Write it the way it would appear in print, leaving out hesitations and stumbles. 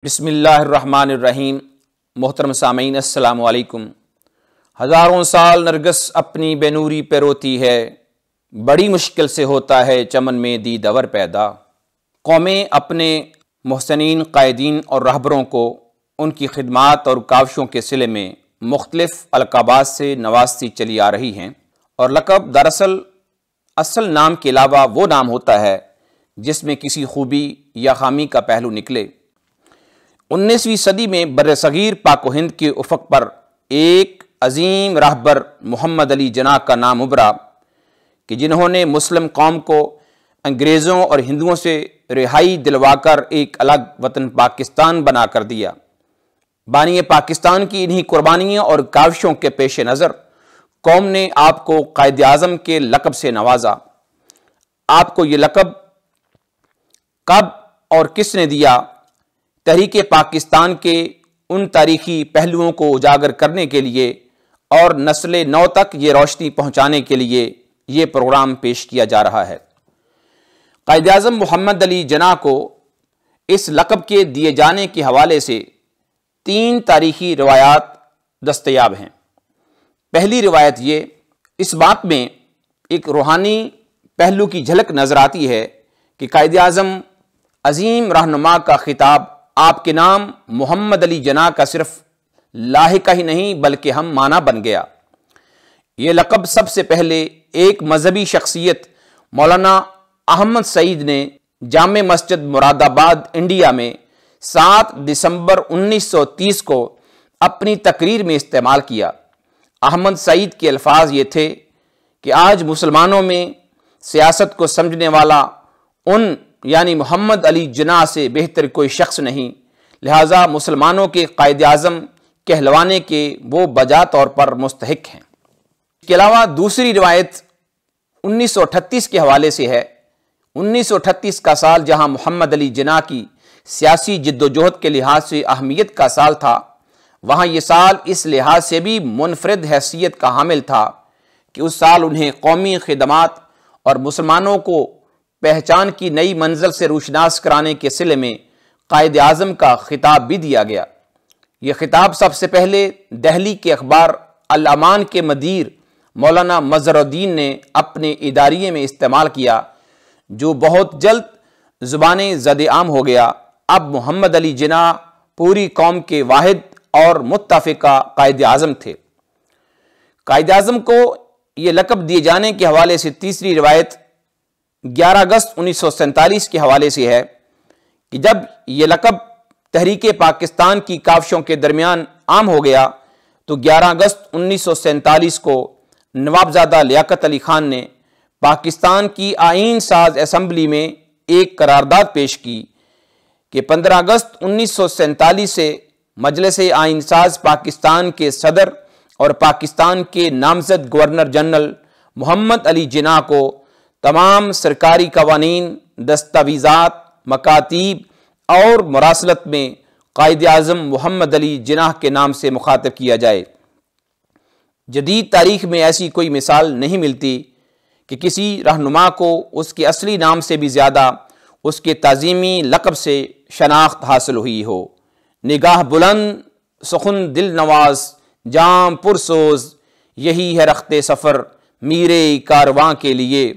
بسم اللہ الرحمن الرحیم۔ محترم سامعین السلام علیکم۔ ہزاروں سال نرگس اپنی بے نوری پہ روتی ہے، بڑی مشکل سے ہوتا ہے چمن میں دیدور پیدا۔ قومیں اپنے محسنین قائدین اور رہبروں کو ان کی خدمات اور کاوشوں کے صلے میں مختلف القابات سے نوازتی چلی آ رہی ہیں، اور لقب دراصل اصل نام کے علاوہ وہ نام ہوتا ہے جس میں کسی خوبی یا خامی کا پہلو نکلے۔ 19ویں صدی میں بر صغیر پاک و ہند کے افق پر ایک عظیم راہبر محمد علی جناح کا نام ابھرا کہ جنہوں نے مسلم قوم کو انگریزوں اور ہندوؤں سے رہائی دلوا کر ایک الگ وطن پاکستان بنا کر دیا۔ بانی پاکستان کی انہی قربانیوں اور کاوشوں کے پیش نظر قوم نے آپ کو قائداعظم کے لقب سے نوازا۔ آپ کو یہ لقب کب اور کس نے دیا؟ تحریک پاکستان کے ان تاریخی پہلوؤں کو اجاگر کرنے کے لیے اور نسل نو تک یہ روشنی پہنچانے کے لیے یہ پروگرام پیش کیا جا رہا ہے۔ قائداعظم محمد علی جناح کو اس لقب کے دیے جانے کے حوالے سے 3 تاریخی روایات دستیاب ہیں۔ پہلی روایت یہ اس بات میں ایک روحانی پہلو کی جھلک نظر آتی ہے کہ قائداعظم عظیم رہنما کا خطاب آپ کے نام محمد علی جناح کا صرف لاحقہ ہی نہیں بلکہ ہم معنی بن گیا۔ یہ لقب سب سے پہلے ایک مذہبی شخصیت مولانا احمد سعید نے جامع مسجد مراد آباد انڈیا میں 7 دسمبر 1930 کو اپنی تقریر میں استعمال کیا۔ احمد سعید کے الفاظ یہ تھے کہ آج مسلمانوں میں سیاست کو سمجھنے والا ان یعنی محمد علی جناح سے بہتر کوئی شخص نہیں، لہٰذا مسلمانوں کے قائد اعظم کہلوانے کے وہ بجا طور پر مستحق ہیں۔ اس کے علاوہ دوسری روایت 1938 کے حوالے سے ہے۔ 1938 کا سال جہاں محمد علی جناح کی سیاسی جد و جہد کے لحاظ سے اہمیت کا سال تھا، وہاں یہ سال اس لحاظ سے بھی منفرد حیثیت کا حامل تھا کہ اس سال انہیں قومی خدمات اور مسلمانوں کو پہچان کی نئی منزل سے روشناس کرانے کے صلے میں قائد اعظم کا خطاب بھی دیا گیا۔ یہ خطاب سب سے پہلے دہلی کے اخبار الامان کے مدیر مولانا مظہر الدین نے اپنے اداریے میں استعمال کیا، جو بہت جلد زبان زد عام ہو گیا۔ اب محمد علی جناح پوری قوم کے واحد اور متفقہ قائد اعظم تھے۔ قائد اعظم کو یہ لقب دیے جانے کے حوالے سے تیسری روایت 11 اگست 1947 کے حوالے سے ہے کہ جب یہ لقب تحریک پاکستان کی کاوشوں کے درمیان عام ہو گیا تو 11 اگست 1947 کو نوابزادہ لیاقت علی خان نے پاکستان کی آئین ساز اسمبلی میں ایک قرارداد پیش کی کہ 15 اگست 1947 سے مجلس آئین ساز پاکستان کے صدر اور پاکستان کے نامزد گورنر جنرل محمد علی جناح کو تمام سرکاری قوانین، دستاویزات، مکاتیب اور مراسلت میں قائد اعظم محمد علی جناح کے نام سے مخاطب کیا جائے۔ جدید تاریخ میں ایسی کوئی مثال نہیں ملتی کہ کسی رہنما کو اس کے اصلی نام سے بھی زیادہ اس کے تعظیمی لقب سے شناخت حاصل ہوئی ہو۔ نگاہ بلند، سخن دل نواز، جام پرسوز، یہی ہے رخت سفر میرے کارواں کے لیے۔